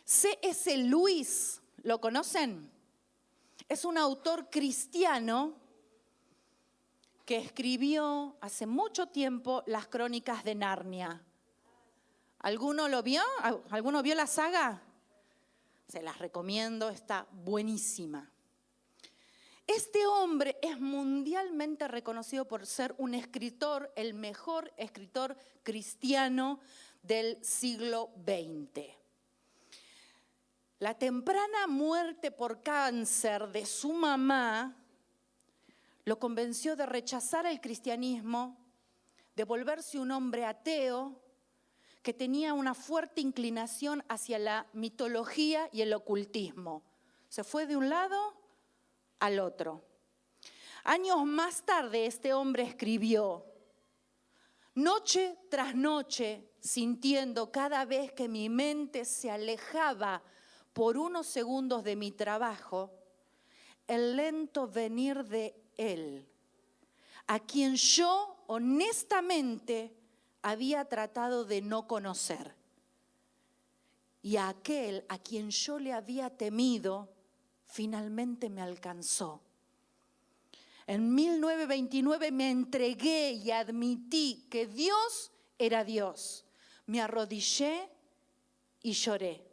C.S. Lewis, ¿lo conocen? Es un autor cristiano que escribió hace mucho tiempo las Crónicas de Narnia. ¿Alguno lo vio? ¿Alguno vio la saga? Se las recomiendo, está buenísima. Este hombre es mundialmente reconocido por ser un escritor, el mejor escritor cristiano del siglo XX. La temprana muerte por cáncer de su mamá lo convenció de rechazar el cristianismo, de volverse un hombre ateo que tenía una fuerte inclinación hacia la mitología y el ocultismo. Se fue de un lado al otro. Años más tarde este hombre escribió: noche tras noche, sintiendo cada vez que mi mente se alejaba por unos segundos de mi trabajo, el lento venir de Él, a quien yo honestamente había tratado de no conocer, y a aquel a quien yo le había temido, finalmente me alcanzó. En 1929 me entregué y admití que Dios era Dios. Me arrodillé y lloré.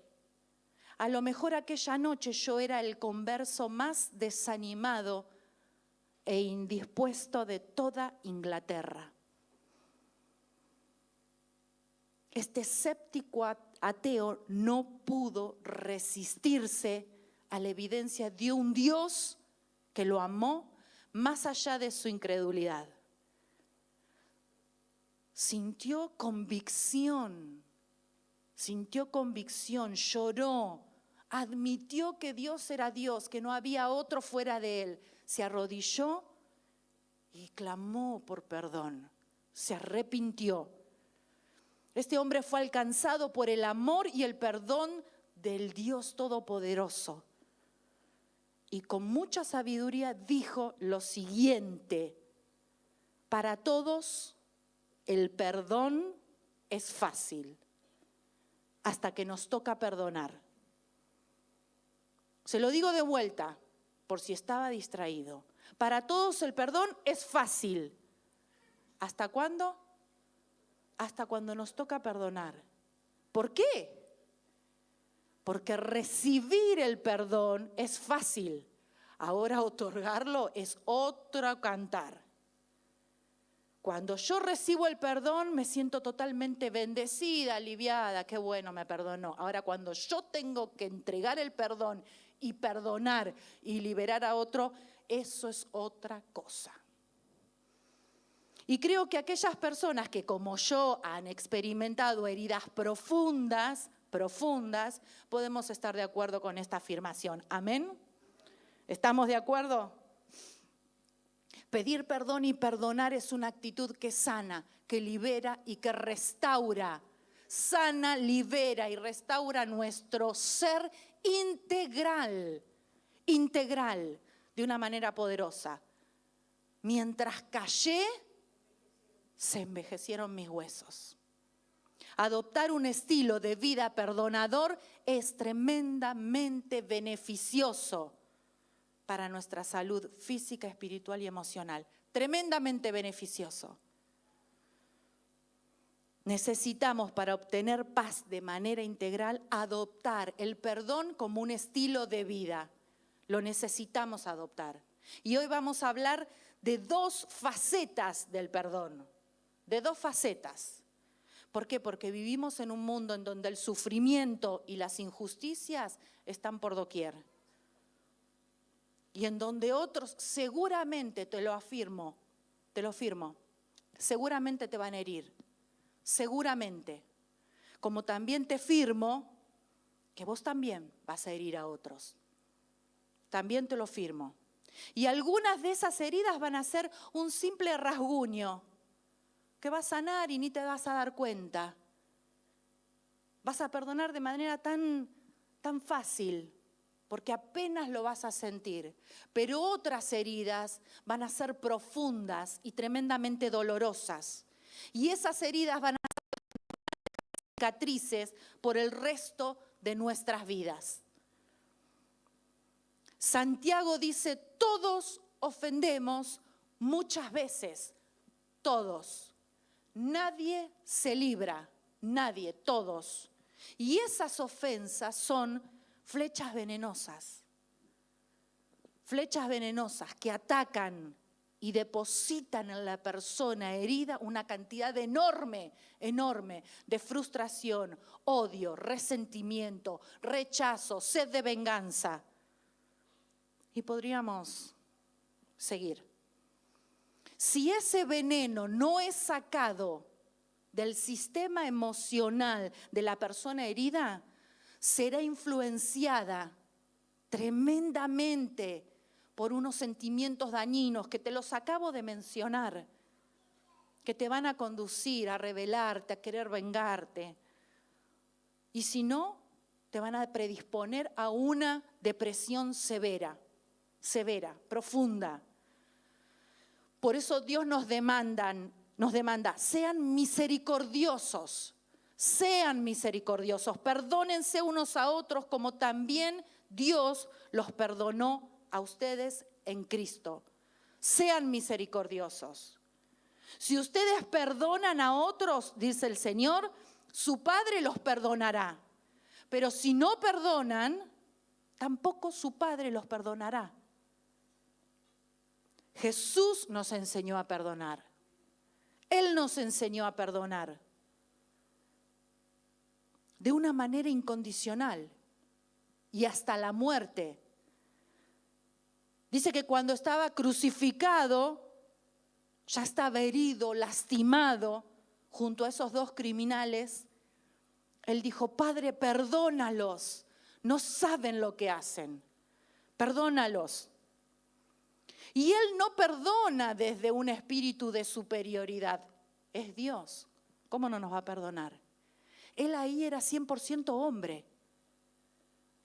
A lo mejor aquella noche yo era el converso más desanimado e indispuesto de toda Inglaterra. Este escéptico ateo no pudo resistirse a la evidencia de un Dios que lo amó más allá de su incredulidad. Sintió convicción, lloró, admitió que Dios era Dios, que no había otro fuera de Él. Se arrodilló y clamó por perdón, se arrepintió. Este hombre fue alcanzado por el amor y el perdón del Dios Todopoderoso. Y con mucha sabiduría dijo lo siguiente: para todos el perdón es fácil, hasta que nos toca perdonar. Se lo digo de vuelta, por si estaba distraído. Para todos el perdón es fácil. ¿Hasta cuándo? Hasta cuando nos toca perdonar. ¿Por qué? Porque recibir el perdón es fácil. Ahora otorgarlo es otro cantar. Cuando yo recibo el perdón me siento totalmente bendecida, aliviada, qué bueno, me perdonó. Ahora cuando yo tengo que entregar el perdón y perdonar y liberar a otro, eso es otra cosa. Y creo que aquellas personas que como yo han experimentado heridas profundas, podemos estar de acuerdo con esta afirmación. ¿Amén? ¿Estamos de acuerdo? Pedir perdón y perdonar es una actitud que sana, que libera y que restaura. Sana, libera y restaura nuestro ser integral, de una manera poderosa. Mientras callé, se envejecieron mis huesos. Adoptar un estilo de vida perdonador es tremendamente beneficioso para nuestra salud física, espiritual y emocional. Tremendamente beneficioso. Necesitamos, para obtener paz de manera integral, adoptar el perdón como un estilo de vida. Lo necesitamos adoptar. Y hoy vamos a hablar de dos facetas del perdón. De dos facetas. ¿Por qué? Porque vivimos en un mundo en donde el sufrimiento y las injusticias están por doquier. Y en donde otros seguramente, te lo firmo, seguramente te van a herir. Seguramente. Como también te firmo que vos también vas a herir a otros. También te lo firmo. Y algunas de esas heridas van a ser un simple rasguño que va a sanar y ni te vas a dar cuenta. Vas a perdonar de manera tan fácil, porque apenas lo vas a sentir. Pero otras heridas van a ser profundas y tremendamente dolorosas. Y esas heridas van a ser cicatrices por el resto de nuestras vidas. Santiago dice, todos ofendemos muchas veces, todos. Nadie se libra, nadie, todos. Y esas ofensas son flechas venenosas que atacan y depositan en la persona herida una cantidad enorme de frustración, odio, resentimiento, rechazo, sed de venganza. Y podríamos seguir. Si ese veneno no es sacado del sistema emocional de la persona herida, será influenciada tremendamente por unos sentimientos dañinos que te los acabo de mencionar, que te van a conducir a rebelarte, a querer vengarte. Y si no, te van a predisponer a una depresión severa, profunda. Por eso Dios nos demanda, sean misericordiosos, perdónense unos a otros como también Dios los perdonó a ustedes en Cristo. Sean misericordiosos. Si ustedes perdonan a otros, dice el Señor, su Padre los perdonará. Pero si no perdonan, tampoco su Padre los perdonará. Jesús nos enseñó a perdonar. Él nos enseñó a perdonar de una manera incondicional y hasta la muerte. Dice que cuando estaba crucificado, ya estaba herido, lastimado, junto a esos dos criminales. Él dijo, Padre, perdónalos, no saben lo que hacen, perdónalos. Y Él no perdona desde un espíritu de superioridad, es Dios, ¿cómo no nos va a perdonar? Él ahí era 100% hombre,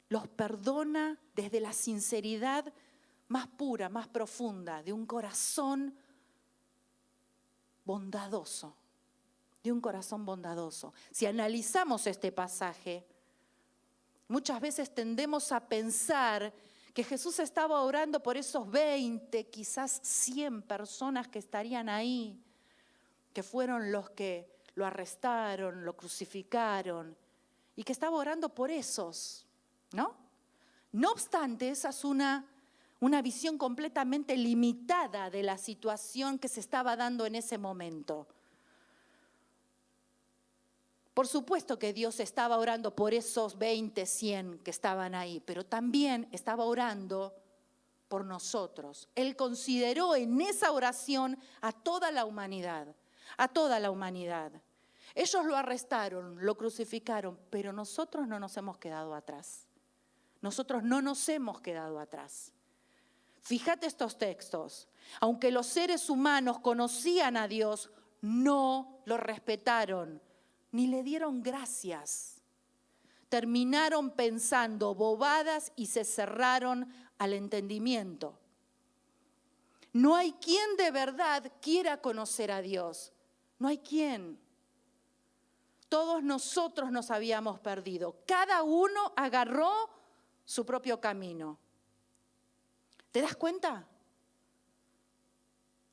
los perdona desde la sinceridad más pura, más profunda, de un corazón bondadoso, Si analizamos este pasaje, muchas veces tendemos a pensar que Jesús estaba orando por esos 20, quizás 100 personas que estarían ahí, que fueron los que lo arrestaron, lo crucificaron, y que estaba orando por esos, ¿no? No obstante, esa es una visión completamente limitada de la situación que se estaba dando en ese momento. Por supuesto que Dios estaba orando por esos 20, 100 que estaban ahí, pero también estaba orando por nosotros. Él consideró en esa oración a toda la humanidad, Ellos lo arrestaron, lo crucificaron, pero nosotros no nos hemos quedado atrás. Fíjate estos textos. Aunque los seres humanos conocían a Dios, no lo respetaron, ni le dieron gracias. Terminaron pensando bobadas y se cerraron al entendimiento. No hay quien de verdad quiera conocer a Dios. No hay quien. Todos nosotros nos habíamos perdido. Cada uno agarró su propio camino. ¿Te das cuenta?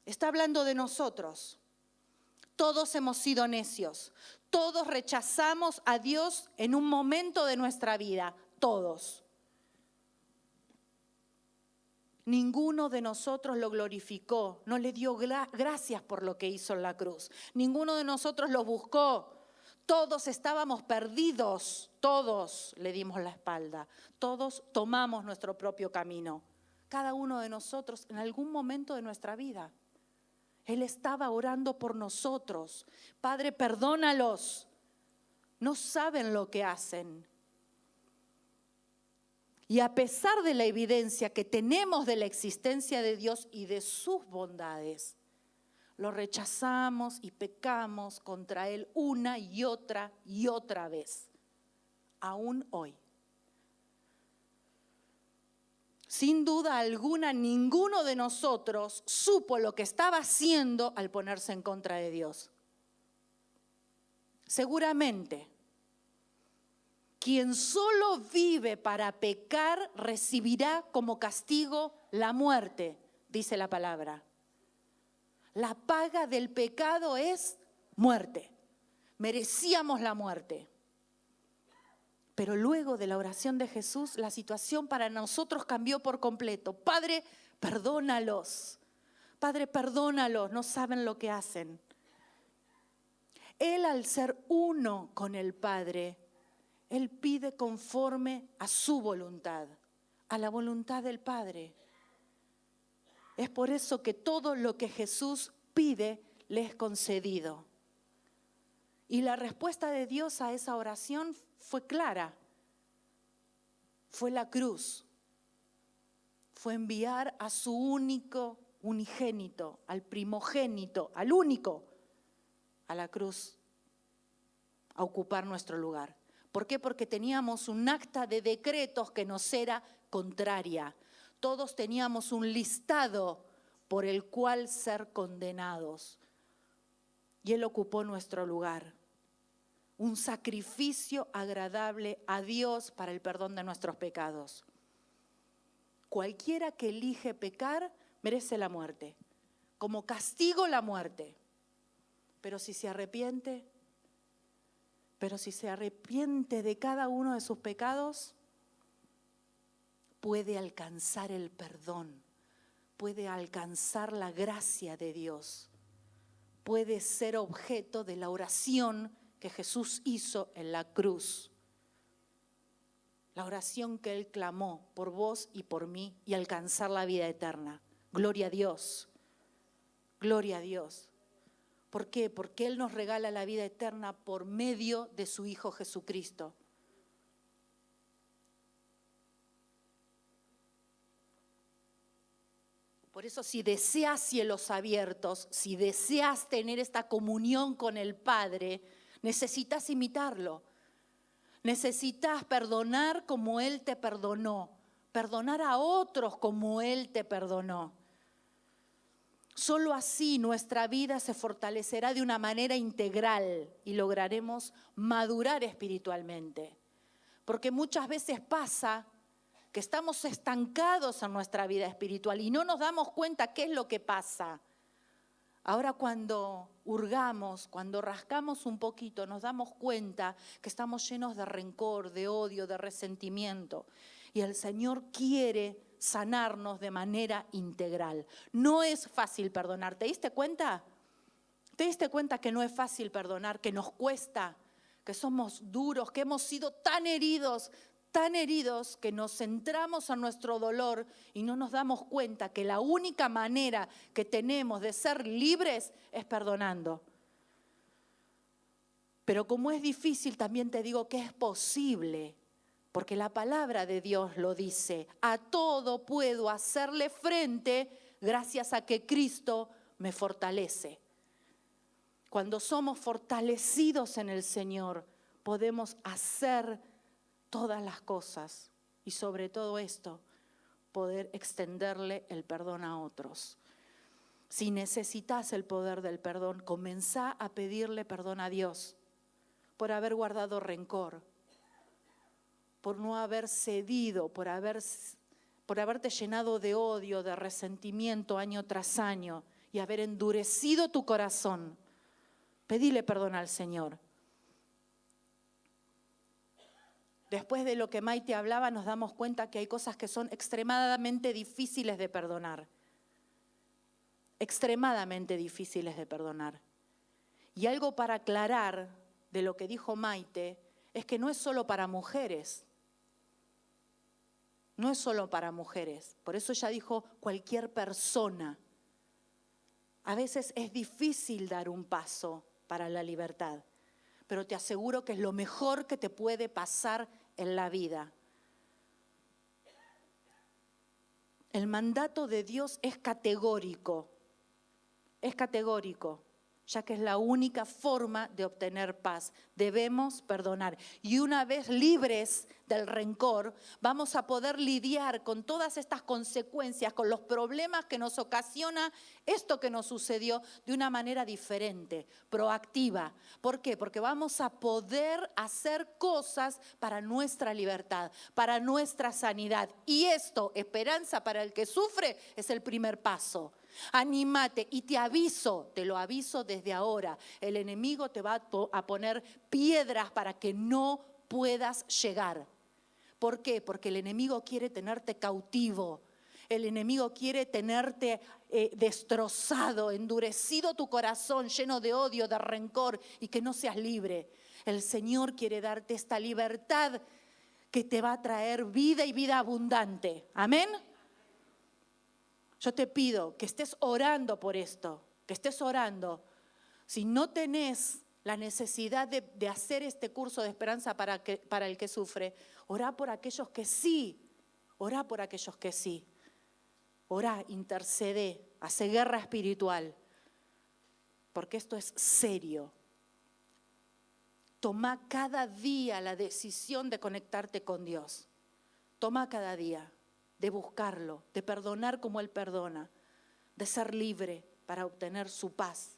Está hablando de nosotros. Todos hemos sido necios. Todos rechazamos a Dios en un momento de nuestra vida. Todos. Ninguno de nosotros lo glorificó. No le dio gracias por lo que hizo en la cruz. Ninguno de nosotros lo buscó. Todos estábamos perdidos. Todos le dimos la espalda. Todos tomamos nuestro propio camino. Cada uno de nosotros en algún momento de nuestra vida. Él estaba orando por nosotros. Padre, perdónalos. No saben lo que hacen. Y a pesar de la evidencia que tenemos de la existencia de Dios y de sus bondades, lo rechazamos y pecamos contra Él una y otra vez. Aún hoy. Sin duda alguna, ninguno de nosotros supo lo que estaba haciendo al ponerse en contra de Dios. Seguramente, quien solo vive para pecar recibirá como castigo la muerte, dice la palabra. La paga del pecado es muerte. Merecíamos la muerte. Pero luego de la oración de Jesús, la situación para nosotros cambió por completo. Padre, perdónalos. Padre, perdónalos, no saben lo que hacen. Él, al ser uno con el Padre, Él pide conforme a su voluntad, a la voluntad del Padre. Es por eso que todo lo que Jesús pide le es concedido. Y la respuesta de Dios a esa oración fue clara. Fue la cruz. Fue enviar a su único unigénito, al primogénito, al único, a la cruz, a ocupar nuestro lugar. ¿Por qué? Porque teníamos un acta de decretos que nos era contraria. Todos teníamos un listado por el cual ser condenados. Y Él ocupó nuestro lugar. Un sacrificio agradable a Dios para el perdón de nuestros pecados. Cualquiera que elige pecar merece la muerte. Como castigo la muerte. Pero si se arrepiente de cada uno de sus pecados, puede alcanzar el perdón, puede alcanzar la gracia de Dios, puede ser objeto de la oración que Jesús hizo en la cruz. La oración que Él clamó por vos y por mí y alcanzar la vida eterna. Gloria a Dios, gloria a Dios. ¿Por qué? Porque Él nos regala la vida eterna por medio de su Hijo Jesucristo. Por eso, si deseas cielos abiertos, si deseas tener esta comunión con el Padre, necesitas imitarlo. Necesitas perdonar como Él te perdonó, perdonar a otros como Él te perdonó. Solo así nuestra vida se fortalecerá de una manera integral y lograremos madurar espiritualmente. Porque muchas veces pasa que estamos estancados en nuestra vida espiritual y no nos damos cuenta qué es lo que pasa. Ahora cuando hurgamos, cuando rascamos un poquito, nos damos cuenta que estamos llenos de rencor, de odio, de resentimiento. Y el Señor quiere sanarnos de manera integral. No es fácil perdonar. ¿Te diste cuenta? ¿Te diste cuenta que no es fácil perdonar, que nos cuesta, que somos duros, que hemos sido tan heridos que nos centramos en nuestro dolor y no nos damos cuenta que la única manera que tenemos de ser libres es perdonando? Pero como es difícil, también te digo que es posible, porque la palabra de Dios lo dice. A todo puedo hacerle frente gracias a que Cristo me fortalece. Cuando somos fortalecidos en el Señor, podemos hacer todas las cosas y sobre todo esto, poder extenderle el perdón a otros. Si necesitas el poder del perdón, comenzá a pedirle perdón a Dios por haber guardado rencor, por no haber cedido, por haberte llenado de odio, de resentimiento año tras año y haber endurecido tu corazón. Pedile perdón al Señor. Después de lo que Maite hablaba, nos damos cuenta que hay cosas que son extremadamente difíciles de perdonar. Extremadamente difíciles de perdonar. Y algo para aclarar de lo que dijo Maite es que no es solo para mujeres. No es solo para mujeres. Por eso ella dijo cualquier persona. A veces es difícil dar un paso para la libertad, pero te aseguro que es lo mejor que te puede pasar en la vida. El mandato de Dios es categórico. Es categórico. ya que es la única forma de obtener paz. Debemos perdonar. Y una vez libres del rencor, vamos a poder lidiar con todas estas consecuencias, con los problemas que nos ocasiona esto que nos sucedió de una manera diferente, proactiva. ¿Por qué? Porque vamos a poder hacer cosas para nuestra libertad, para nuestra sanidad. Y esto, esperanza para el que sufre, es el primer paso. Anímate y te aviso, te lo aviso desde ahora, el enemigo te va a poner piedras para que no puedas llegar. ¿Por qué? Porque el enemigo quiere tenerte cautivo, el enemigo quiere tenerte destrozado, endurecido tu corazón, lleno de odio, de rencor y que no seas libre. El Señor quiere darte esta libertad que te va a traer vida y vida abundante. Amén. Yo te pido que estés orando por esto, que estés orando. Si no tenés la necesidad de hacer este curso de esperanza para el que sufre, orá por aquellos que sí, orá por aquellos que sí. Orá, intercede, hace guerra espiritual, porque esto es serio. Toma cada día la decisión de conectarte con Dios. Toma cada día de buscarlo, de perdonar como Él perdona, de ser libre para obtener su paz,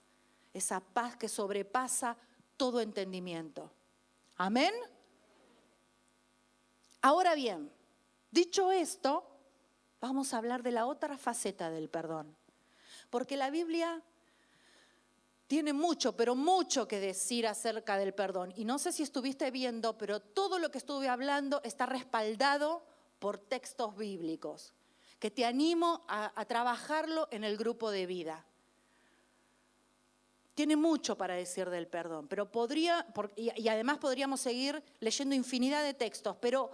esa paz que sobrepasa todo entendimiento. Amén. Ahora bien, dicho esto, vamos a hablar de la otra faceta del perdón, porque la Biblia tiene mucho, pero mucho que decir acerca del perdón. Y no sé si estuviste viendo, pero todo lo que estuve hablando está respaldado por textos bíblicos, que te animo a trabajarlo en el grupo de vida. Tiene mucho para decir del perdón, pero y además podríamos seguir leyendo infinidad de textos, pero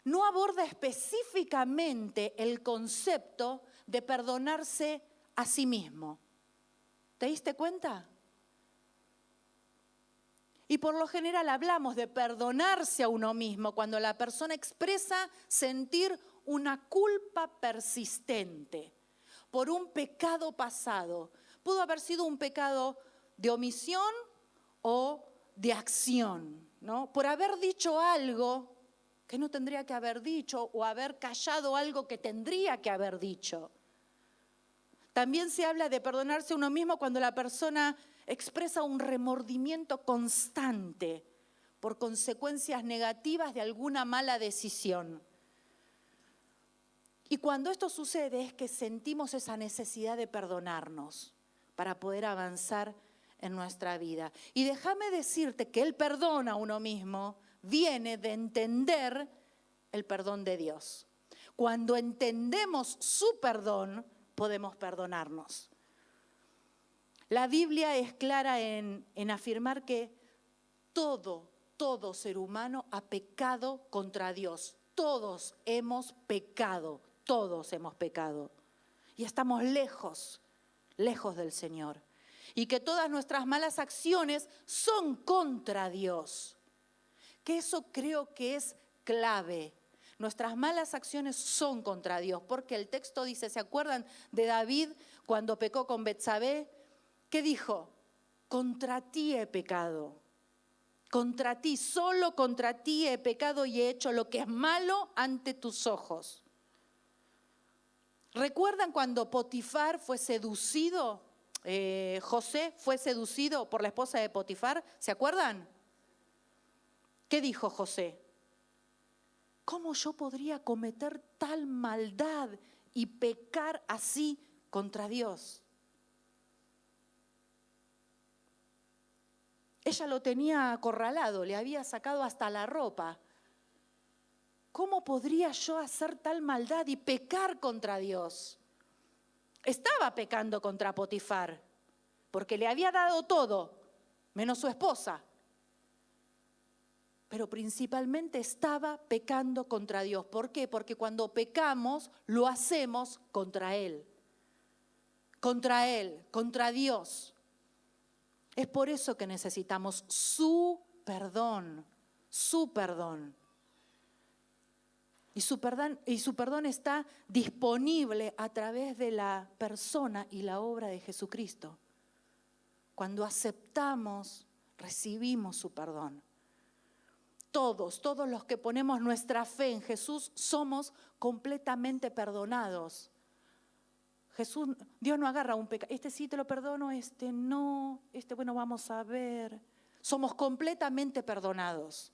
no aborda específicamente el concepto de perdonarse a sí mismo. ¿Te diste cuenta? Y por lo general hablamos de perdonarse a uno mismo cuando la persona expresa sentir una culpa persistente por un pecado pasado. Pudo haber sido un pecado de omisión o de acción, ¿no? Por haber dicho algo que no tendría que haber dicho o haber callado algo que tendría que haber dicho. También se habla de perdonarse a uno mismo cuando la persona expresa un remordimiento constante por consecuencias negativas de alguna mala decisión. Y cuando esto sucede es que sentimos esa necesidad de perdonarnos para poder avanzar en nuestra vida. Y déjame decirte que el perdón a uno mismo viene de entender el perdón de Dios. Cuando entendemos su perdón, podemos perdonarnos. La Biblia es clara en afirmar que todo ser humano ha pecado contra Dios. Todos hemos pecado. Y estamos lejos del Señor. Y que todas nuestras malas acciones son contra Dios. Que eso creo que es clave. Nuestras malas acciones son contra Dios. Porque el texto dice, ¿se acuerdan de David cuando pecó con Betsabé? ¿Qué dijo? Contra ti he pecado. Contra ti, solo contra ti he pecado y he hecho lo que es malo ante tus ojos. ¿Recuerdan cuando Potifar fue seducido? José fue seducido por la esposa de Potifar. ¿Se acuerdan? ¿Qué dijo José? ¿Cómo yo podría cometer tal maldad y pecar así contra Dios? Ella lo tenía acorralado, le había sacado hasta la ropa. ¿Cómo podría yo hacer tal maldad y pecar contra Dios? Estaba pecando contra Potifar, porque le había dado todo, menos su esposa. Pero principalmente estaba pecando contra Dios. ¿Por qué? Porque cuando pecamos, lo hacemos contra Él. Contra Dios. Es por eso que necesitamos su perdón. Y su perdón está disponible a través de la persona y la obra de Jesucristo. Cuando aceptamos, recibimos su perdón. Todos los que ponemos nuestra fe en Jesús somos completamente perdonados. Dios no agarra un pecado. Este sí te lo perdono, este no, este bueno, vamos a ver. Somos completamente perdonados.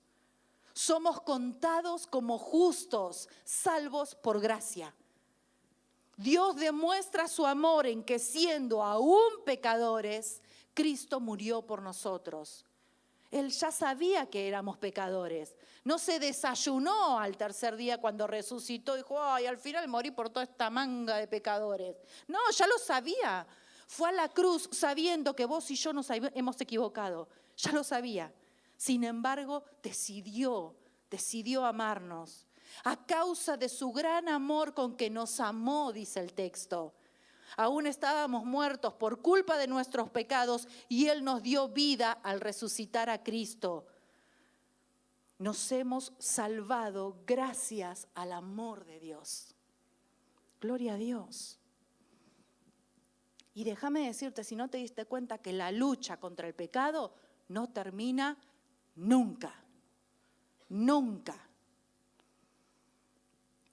Somos contados como justos, salvos por gracia. Dios demuestra su amor en que siendo aún pecadores, Cristo murió por nosotros. Él ya sabía que éramos pecadores. No se desayunó al tercer día cuando resucitó y dijo, ay, al final morí por toda esta manga de pecadores. No, ya lo sabía. Fue a la cruz sabiendo que vos y yo nos hemos equivocado. Ya lo sabía. Sin embargo, decidió amarnos. A causa de su gran amor con que nos amó, dice el texto. Aún estábamos muertos por culpa de nuestros pecados y Él nos dio vida al resucitar a Cristo. Nos hemos salvado gracias al amor de Dios. Gloria a Dios. Y déjame decirte, si no te diste cuenta, que la lucha contra el pecado no termina nunca. Nunca.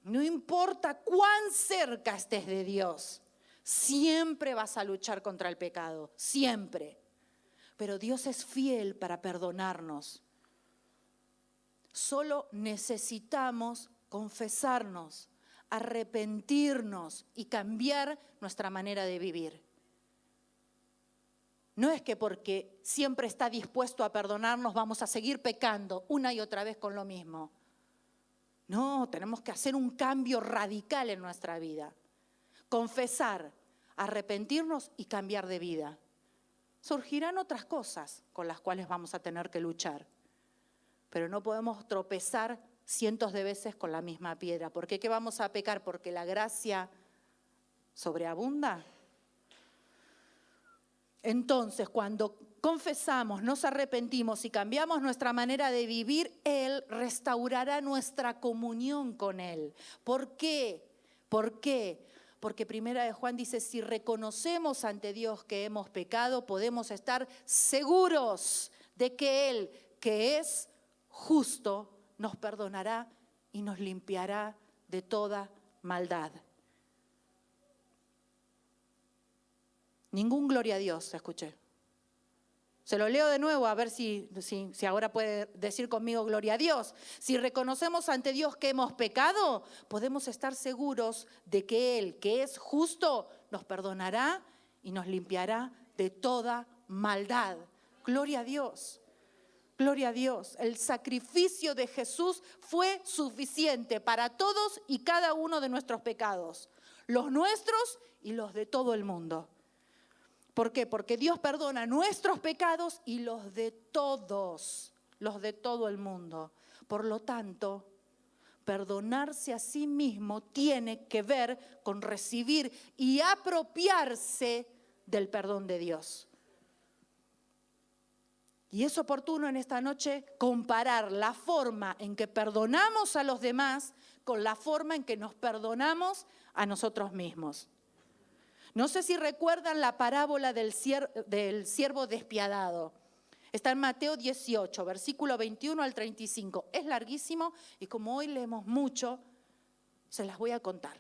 No importa cuán cerca estés de Dios. Siempre vas a luchar contra el pecado, siempre. Pero Dios es fiel para perdonarnos. Solo necesitamos confesarnos, arrepentirnos y cambiar nuestra manera de vivir. No es que porque siempre está dispuesto a perdonarnos vamos a seguir pecando una y otra vez con lo mismo. No, tenemos que hacer un cambio radical en nuestra vida. Confesar, arrepentirnos y cambiar de vida. Surgirán otras cosas con las cuales vamos a tener que luchar, pero no podemos tropezar cientos de veces con la misma piedra. ¿Por qué vamos a pecar? ¿Porque la gracia sobreabunda? Entonces, cuando confesamos, nos arrepentimos y cambiamos nuestra manera de vivir, Él restaurará nuestra comunión con Él. ¿Por qué? ¿Por qué? Porque Primera de Juan dice, si reconocemos ante Dios que hemos pecado, podemos estar seguros de que Él, que es justo, nos perdonará y nos limpiará de toda maldad. Ningún gloria a Dios, escuché. Se lo leo de nuevo a ver si ahora puede decir conmigo gloria a Dios. Si reconocemos ante Dios que hemos pecado, podemos estar seguros de que Él, que es justo, nos perdonará y nos limpiará de toda maldad. Gloria a Dios. Gloria a Dios. El sacrificio de Jesús fue suficiente para todos y cada uno de nuestros pecados. Los nuestros y los de todo el mundo. ¿Por qué? Porque Dios perdona nuestros pecados y los de todo el mundo. Por lo tanto, perdonarse a sí mismo tiene que ver con recibir y apropiarse del perdón de Dios. Y es oportuno en esta noche comparar la forma en que perdonamos a los demás con la forma en que nos perdonamos a nosotros mismos. No sé si recuerdan la parábola del siervo despiadado. Está en Mateo 18, versículo 21 al 35. Es larguísimo y como hoy leemos mucho, se las voy a contar.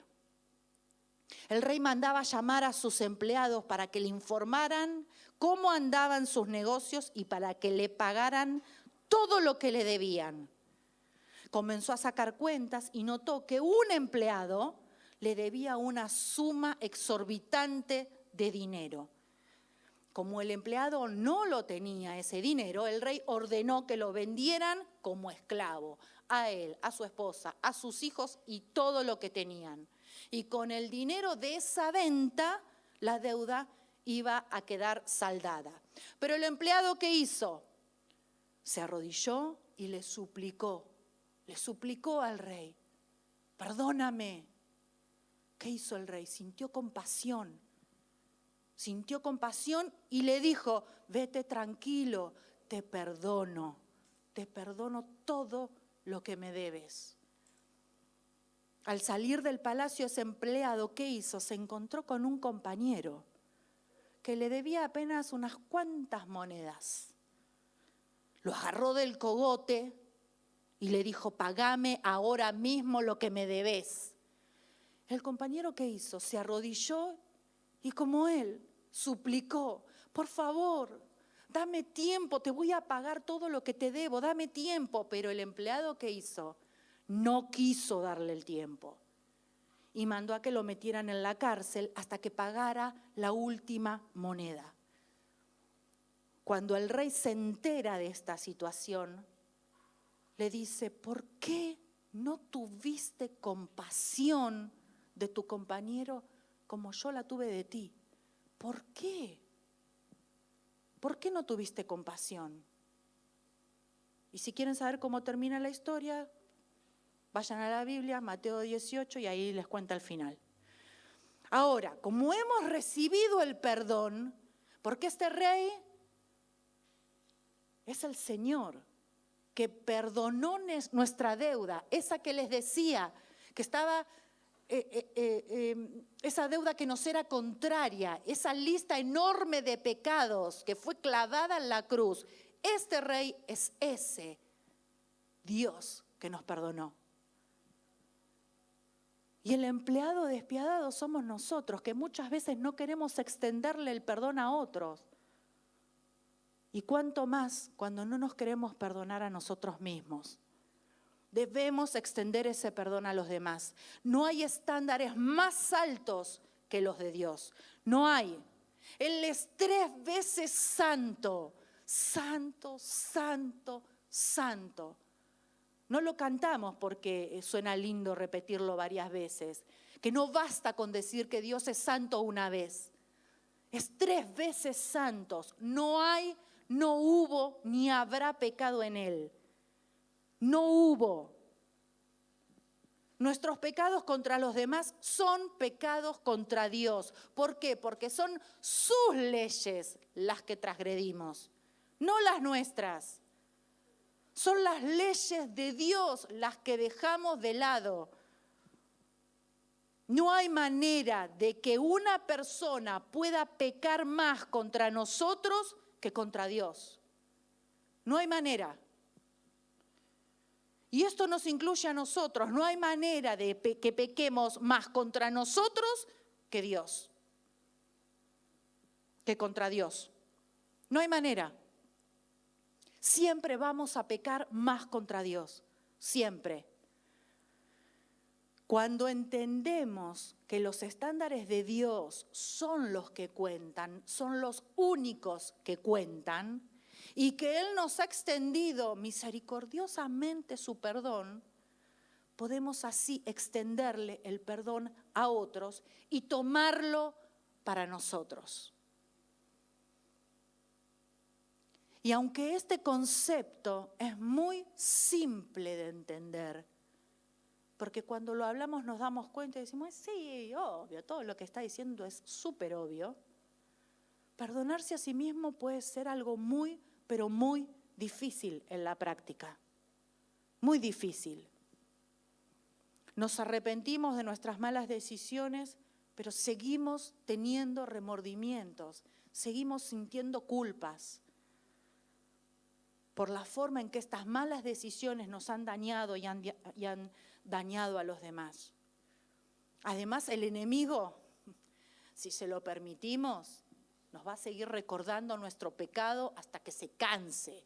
El rey mandaba llamar a sus empleados para que le informaran cómo andaban sus negocios y para que le pagaran todo lo que le debían. Comenzó a sacar cuentas y notó que un empleado le debía una suma exorbitante de dinero. Como el empleado no lo tenía ese dinero, el rey ordenó que lo vendieran como esclavo, a él, a su esposa, a sus hijos y todo lo que tenían. Y con el dinero de esa venta, la deuda iba a quedar saldada. Pero el empleado, ¿qué hizo? Se arrodilló y le suplicó al rey, perdóname. ¿Qué hizo el rey? Sintió compasión y le dijo, vete tranquilo, te perdono todo lo que me debes. Al salir del palacio ese empleado, ¿qué hizo? Se encontró con un compañero que le debía apenas unas cuantas monedas. Lo agarró del cogote y le dijo, pagame ahora mismo lo que me debes. El compañero, ¿qué hizo? Se arrodilló y como él suplicó, por favor, dame tiempo, te voy a pagar todo lo que te debo, dame tiempo. Pero el empleado, ¿qué hizo? No quiso darle el tiempo y mandó a que lo metieran en la cárcel hasta que pagara la última moneda. Cuando el rey se entera de esta situación, le dice, ¿por qué no tuviste compasión de tu compañero como yo la tuve de ti? ¿Por qué? ¿Por qué no tuviste compasión? Y si quieren saber cómo termina la historia, vayan a la Biblia, Mateo 18, y ahí les cuenta el final. Ahora, como hemos recibido el perdón, porque este rey es el Señor que perdonó nuestra deuda, esa que les decía, que estaba, esa deuda que nos era contraria, esa lista enorme de pecados que fue clavada en la cruz. Este rey es ese Dios que nos perdonó. Y el empleado despiadado somos nosotros, que muchas veces no queremos extenderle el perdón a otros. Y cuánto más cuando no nos queremos perdonar a nosotros mismos. Debemos extender ese perdón a los demás. No hay estándares más altos que los de Dios. No hay. Él es 3 veces santo. Santo, santo, santo. No lo cantamos porque suena lindo repetirlo varias veces. Que no basta con decir que Dios es santo una vez. Es 3 veces santos. No hay, no hubo, ni habrá pecado en Él. No hubo. Nuestros pecados contra los demás son pecados contra Dios. ¿Por qué? Porque son sus leyes las que transgredimos, no las nuestras. Son las leyes de Dios las que dejamos de lado. No hay manera de que una persona pueda pecar más contra nosotros que contra Dios. No hay manera. Y esto nos incluye a nosotros. No hay manera de que pequemos más contra nosotros que Dios. Que contra Dios. No hay manera. Siempre vamos a pecar más contra Dios. Siempre. Cuando entendemos que los estándares de Dios son los que cuentan, son los únicos que cuentan, y que Él nos ha extendido misericordiosamente su perdón, podemos así extenderle el perdón a otros y tomarlo para nosotros. Y aunque este concepto es muy simple de entender, porque cuando lo hablamos nos damos cuenta y decimos, sí, obvio, todo lo que está diciendo es súper obvio. Perdonarse a sí mismo puede ser algo muy, pero muy difícil en la práctica. Muy difícil. Nos arrepentimos de nuestras malas decisiones, pero seguimos teniendo remordimientos, seguimos sintiendo culpas por la forma en que estas malas decisiones nos han dañado y han dañado a los demás. Además, el enemigo, si se lo permitimos, nos va a seguir recordando nuestro pecado hasta que se canse,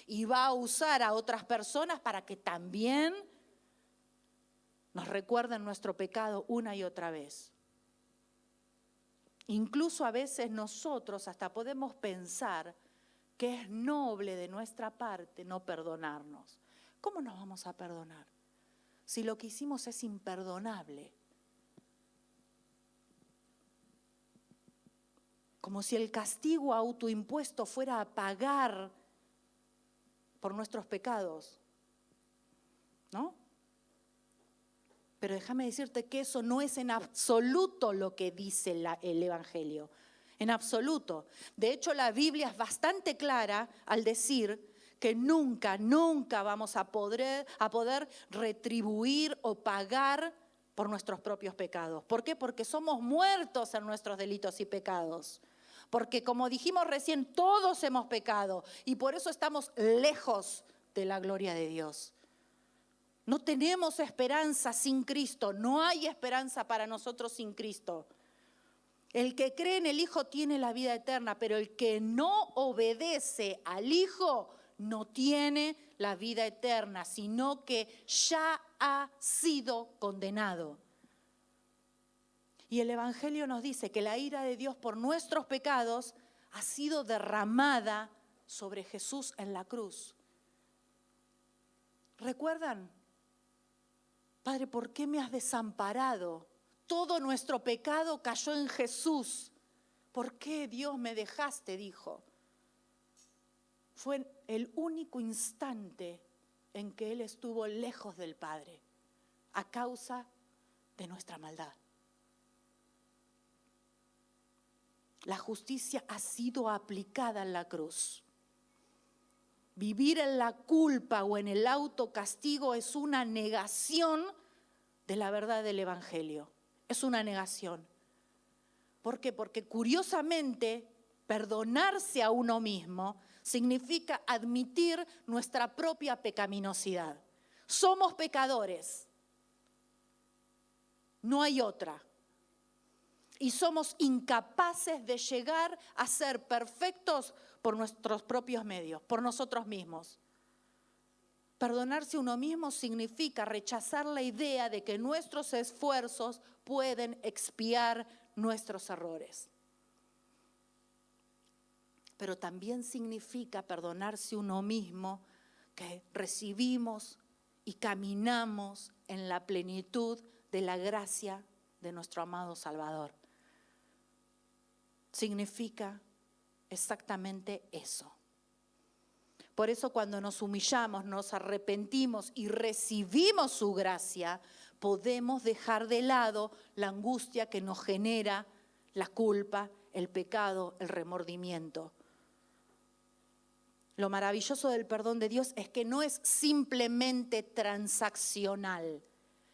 y va a usar a otras personas para que también nos recuerden nuestro pecado una y otra vez. Incluso a veces nosotros hasta podemos pensar que es noble de nuestra parte no perdonarnos. ¿Cómo nos vamos a perdonar si lo que hicimos es imperdonable? Como si el castigo autoimpuesto fuera a pagar por nuestros pecados, ¿no? Pero déjame decirte que eso no es en absoluto lo que dice el Evangelio. En absoluto. De hecho, la Biblia es bastante clara al decir que nunca vamos a poder retribuir o pagar por nuestros propios pecados. ¿Por qué? Porque somos muertos en nuestros delitos y pecados. Porque como dijimos recién, todos hemos pecado y por eso estamos lejos de la gloria de Dios. No tenemos esperanza sin Cristo, no hay esperanza para nosotros sin Cristo. El que cree en el Hijo tiene la vida eterna, pero el que no obedece al Hijo no tiene la vida eterna, sino que ya ha sido condenado. Y el Evangelio nos dice que la ira de Dios por nuestros pecados ha sido derramada sobre Jesús en la cruz. ¿Recuerdan? Padre, ¿por qué me has desamparado? Todo nuestro pecado cayó en Jesús. ¿Por qué, Dios, me dejaste? Dijo. Fue el único instante en que Él estuvo lejos del Padre, a causa de nuestra maldad. La justicia ha sido aplicada en la cruz. Vivir en la culpa o en el autocastigo es una negación de la verdad del Evangelio. Es una negación. ¿Por qué? Porque curiosamente, perdonarse a uno mismo significa admitir nuestra propia pecaminosidad. Somos pecadores. No hay otra. Y somos incapaces de llegar a ser perfectos por nuestros propios medios, por nosotros mismos. Perdonarse a uno mismo significa rechazar la idea de que nuestros esfuerzos pueden expiar nuestros errores. Pero también significa perdonarse a uno mismo que recibimos y caminamos en la plenitud de la gracia de nuestro amado Salvador. Significa exactamente eso. Por eso cuando nos humillamos, nos arrepentimos y recibimos su gracia, podemos dejar de lado la angustia que nos genera la culpa, el pecado, el remordimiento. Lo maravilloso del perdón de Dios es que no es simplemente transaccional,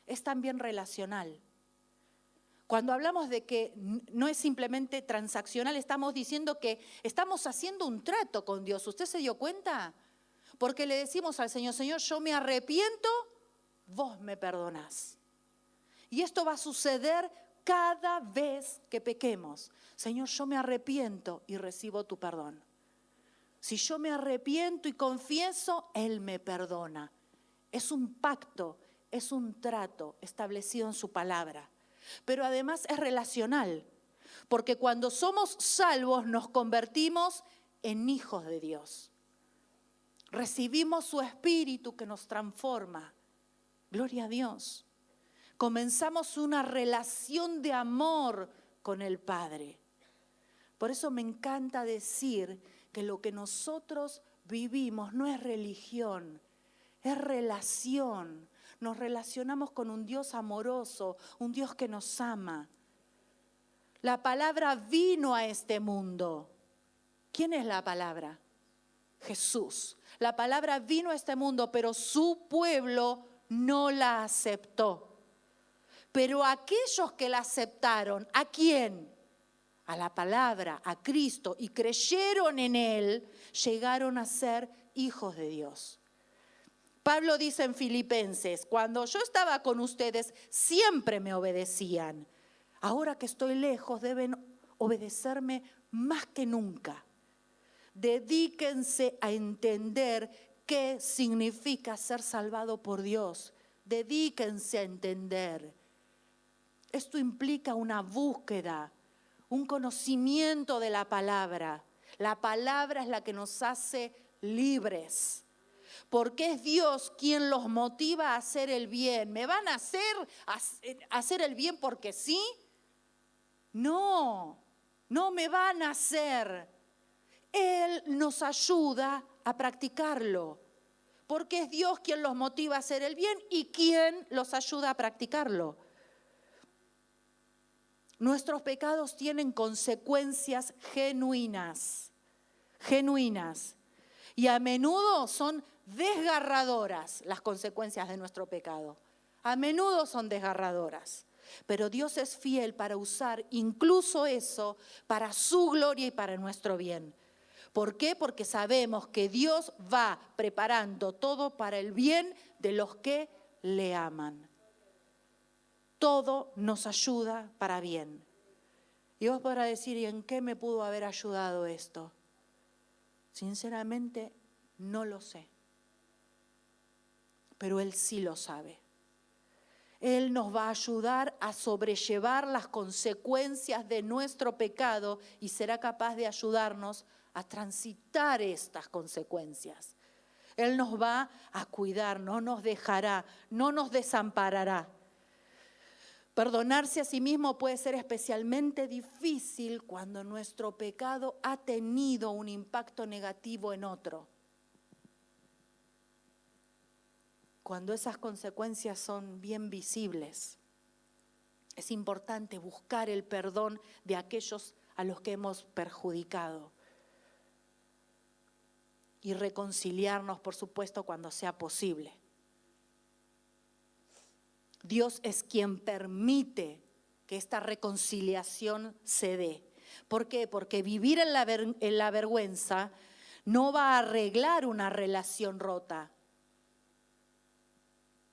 es también relacional. Cuando hablamos de que no es simplemente transaccional, estamos diciendo que estamos haciendo un trato con Dios. ¿Usted se dio cuenta? Porque le decimos al Señor, Señor, yo me arrepiento, vos me perdonás. Y esto va a suceder cada vez que pequemos. Señor, yo me arrepiento y recibo tu perdón. Si yo me arrepiento y confieso, Él me perdona. Es un pacto, es un trato establecido en su palabra. Pero además es relacional, porque cuando somos salvos nos convertimos en hijos de Dios. Recibimos su Espíritu que nos transforma. Gloria a Dios. Comenzamos una relación de amor con el Padre. Por eso me encanta decir que lo que nosotros vivimos no es religión, es relación. Nos relacionamos con un Dios amoroso, un Dios que nos ama. La palabra vino a este mundo. ¿Quién es la palabra? Jesús. La palabra vino a este mundo, pero su pueblo no la aceptó. Pero aquellos que la aceptaron, ¿a quién? A la palabra, a Cristo, y creyeron en Él, llegaron a ser hijos de Dios. Pablo dice en Filipenses, cuando yo estaba con ustedes, siempre me obedecían. Ahora que estoy lejos, deben obedecerme más que nunca. Dedíquense a entender qué significa ser salvado por Dios. Dedíquense a entender. Esto implica una búsqueda, un conocimiento de la palabra. La palabra es la que nos hace libres. Porque es Dios quien los motiva a hacer el bien. ¿Me van a hacer el bien porque sí? No, no me van a hacer. Él nos ayuda a practicarlo. Porque es Dios quien los motiva a hacer el bien y quien los ayuda a practicarlo. Nuestros pecados tienen consecuencias genuinas. Y a menudo son desgarradoras las consecuencias de nuestro pecado. A menudo son desgarradoras. Pero Dios es fiel para usar incluso eso para su gloria y para nuestro bien. ¿Por qué? Porque sabemos que Dios va preparando todo para el bien de los que le aman. Todo nos ayuda para bien. Y vos podrás decir, ¿y en qué me pudo haber ayudado esto? Sinceramente, no lo sé. Pero Él sí lo sabe. Él nos va a ayudar a sobrellevar las consecuencias de nuestro pecado y será capaz de ayudarnos a transitar estas consecuencias. Él nos va a cuidar, no nos dejará, no nos desamparará. Perdonarse a sí mismo puede ser especialmente difícil cuando nuestro pecado ha tenido un impacto negativo en otro. Cuando esas consecuencias son bien visibles, es importante buscar el perdón de aquellos a los que hemos perjudicado y reconciliarnos, por supuesto, cuando sea posible. Dios es quien permite que esta reconciliación se dé. ¿Por qué? Porque vivir en la vergüenza no va a arreglar una relación rota.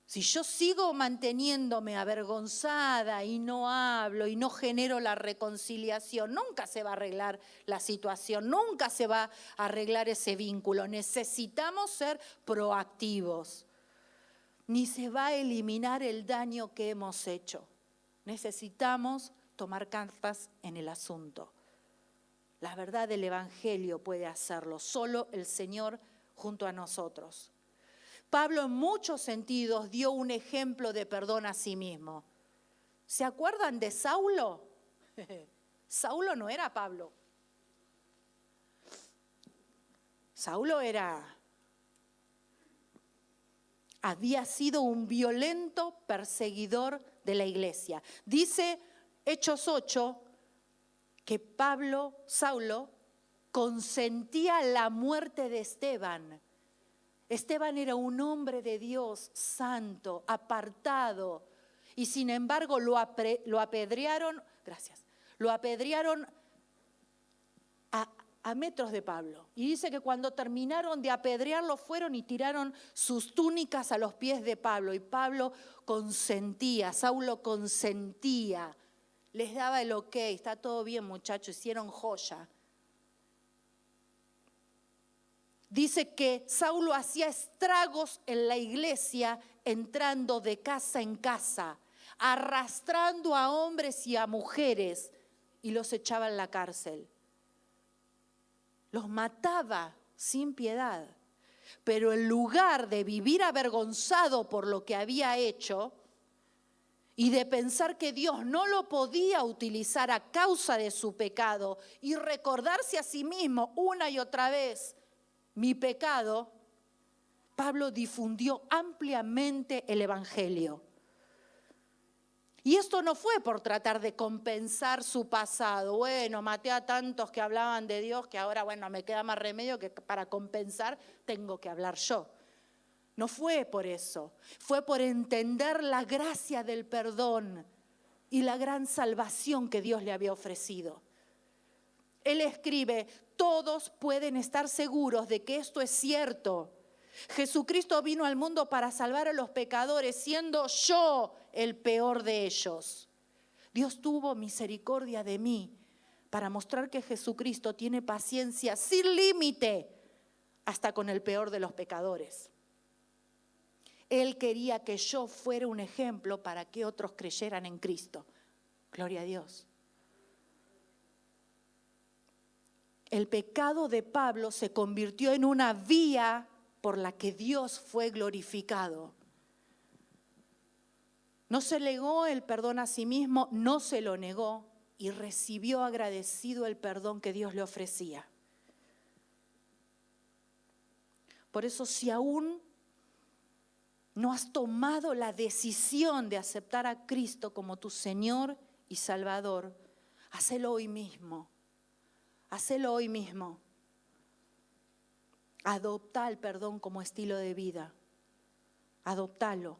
Si yo sigo manteniéndome avergonzada y no hablo y no genero la reconciliación, nunca se va a arreglar la situación, nunca se va a arreglar ese vínculo. Necesitamos ser proactivos. Ni se va a eliminar el daño que hemos hecho. Necesitamos tomar cartas en el asunto. La verdad del Evangelio puede hacerlo, solo el Señor junto a nosotros. Pablo en muchos sentidos dio un ejemplo de perdón a sí mismo. ¿Se acuerdan de Saulo? Saulo no era Pablo. Saulo había sido un violento perseguidor de la iglesia. Dice Hechos 8 que Saulo consentía la muerte de Esteban. Esteban era un hombre de Dios, santo, apartado, y sin embargo lo apedrearon a metros de Pablo. Y dice que cuando terminaron de apedrearlo fueron y tiraron sus túnicas a los pies de Pablo. Y Pablo consentía, Saulo consentía, les daba el ok, está todo bien muchachos, hicieron joya. Dice que Saulo hacía estragos en la iglesia entrando de casa en casa, arrastrando a hombres y a mujeres y los echaba en la cárcel. Los mataba sin piedad. Pero en lugar de vivir avergonzado por lo que había hecho y de pensar que Dios no lo podía utilizar a causa de su pecado y recordarse a sí mismo una y otra vez, mi pecado, Pablo difundió ampliamente el Evangelio. Y esto no fue por tratar de compensar su pasado. Bueno, maté a tantos que hablaban de Dios que ahora, me queda más remedio que para compensar tengo que hablar yo. No fue por eso. Fue por entender la gracia del perdón y la gran salvación que Dios le había ofrecido. Él escribe, todos pueden estar seguros de que esto es cierto. Jesucristo vino al mundo para salvar a los pecadores, siendo yo el peor de ellos. Dios tuvo misericordia de mí para mostrar que Jesucristo tiene paciencia sin límite hasta con el peor de los pecadores. Él quería que yo fuera un ejemplo para que otros creyeran en Cristo. Gloria a Dios. El pecado de Pablo se convirtió en una vía por la que Dios fue glorificado. No se negó el perdón a sí mismo, no se lo negó y recibió agradecido el perdón que Dios le ofrecía. Por eso, si aún no has tomado la decisión de aceptar a Cristo como tu Señor y Salvador, hacelo hoy mismo. Hacelo hoy mismo. Adopta el perdón como estilo de vida. Adoptalo.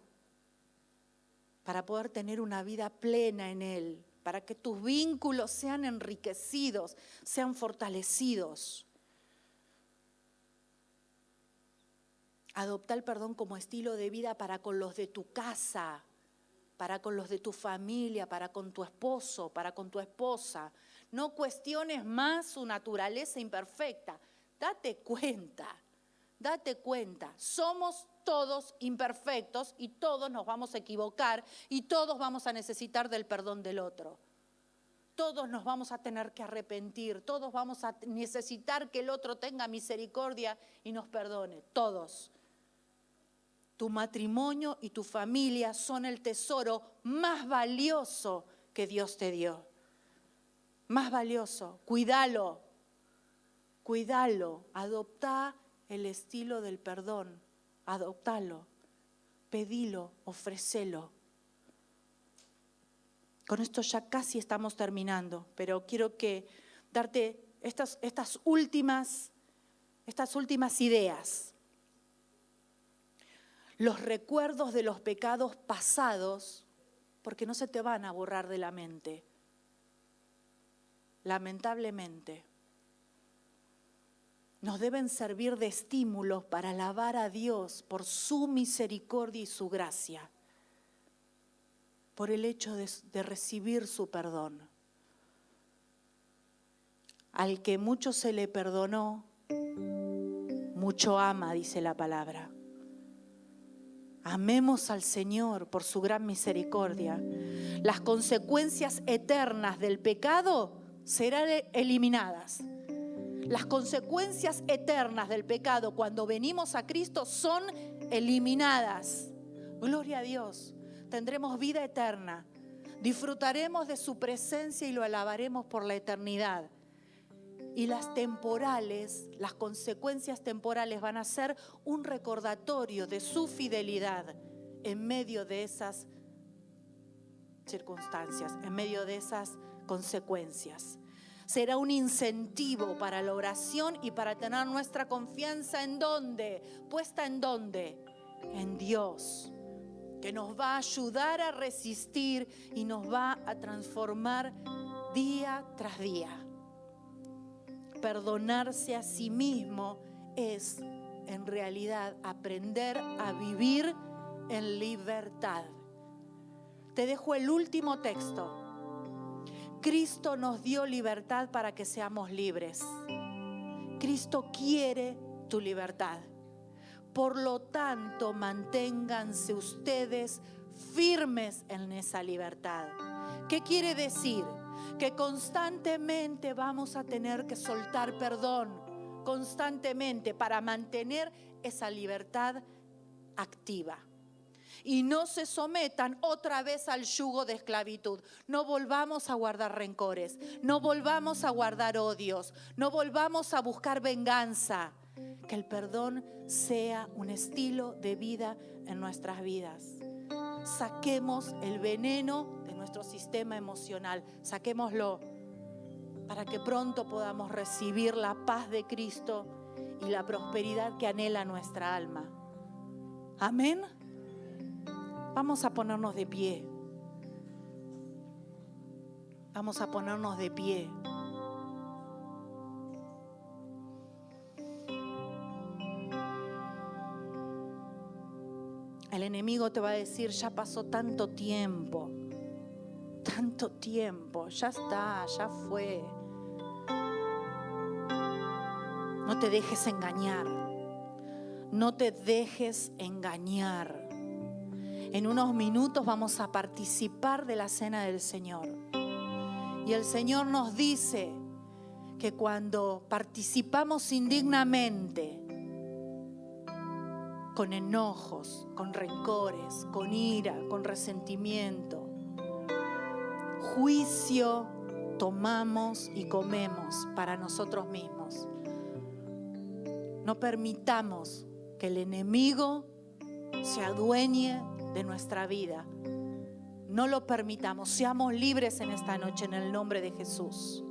para poder tener una vida plena en Él, para que tus vínculos sean enriquecidos, sean fortalecidos. Adopta el perdón como estilo de vida para con los de tu casa, para con los de tu familia, para con tu esposo, para con tu esposa. No cuestiones más su naturaleza imperfecta. Date cuenta, somos todos imperfectos y todos nos vamos a equivocar y todos vamos a necesitar del perdón del otro. Todos nos vamos a tener que arrepentir, todos vamos a necesitar que el otro tenga misericordia y nos perdone, todos. Tu matrimonio y tu familia son el tesoro más valioso que Dios te dio. Más valioso, cuídalo, adoptá el estilo del perdón, adoptalo, pedilo, ofrecelo. Con esto ya casi estamos terminando, pero quiero darte estas últimas ideas. Los recuerdos de los pecados pasados, porque no se te van a borrar de la mente, lamentablemente, nos deben servir de estímulos para alabar a Dios por su misericordia y su gracia, por el hecho de recibir su perdón. Al que mucho se le perdonó, mucho ama, dice la palabra. Amemos al Señor por su gran misericordia. Las consecuencias eternas del pecado serán eliminadas. Las consecuencias eternas del pecado cuando venimos a Cristo son eliminadas. Gloria a Dios. Tendremos vida eterna. Disfrutaremos de su presencia y lo alabaremos por la eternidad. Y las consecuencias temporales van a ser un recordatorio de su fidelidad en medio de esas circunstancias, en medio de esas consecuencias. Será un incentivo para la oración y para tener nuestra confianza ¿en dónde? ¿Puesta en dónde? En Dios, que nos va a ayudar a resistir y nos va a transformar día tras día. Perdonarse a sí mismo es, en realidad, aprender a vivir en libertad. Te dejo el último texto. Cristo nos dio libertad para que seamos libres. Cristo quiere tu libertad. Por lo tanto, manténganse ustedes firmes en esa libertad. ¿Qué quiere decir? Que constantemente vamos a tener que soltar perdón, constantemente, para mantener esa libertad activa. Y no se sometan otra vez al yugo de esclavitud. No volvamos a guardar rencores, no volvamos a guardar odios, no volvamos a buscar venganza. Que el perdón sea un estilo de vida en nuestras vidas. Saquemos el veneno de nuestro sistema emocional, saquémoslo para que pronto podamos recibir la paz de Cristo y la prosperidad que anhela nuestra alma. Amén. Vamos a ponernos de pie. Vamos a ponernos de pie. El enemigo te va a decir, ya pasó tanto tiempo, ya está, ya fue. No te dejes engañar, no te dejes engañar. En unos minutos vamos a participar de la cena del Señor. Y el Señor nos dice que cuando participamos indignamente, con enojos, con rencores, con ira, con resentimiento, juicio tomamos y comemos para nosotros mismos. No permitamos que el enemigo se adueñe de nuestra vida. No lo permitamos. Seamos libres en esta noche en el nombre de Jesús.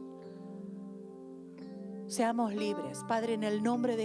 Seamos libres, Padre, en el nombre de Jesús.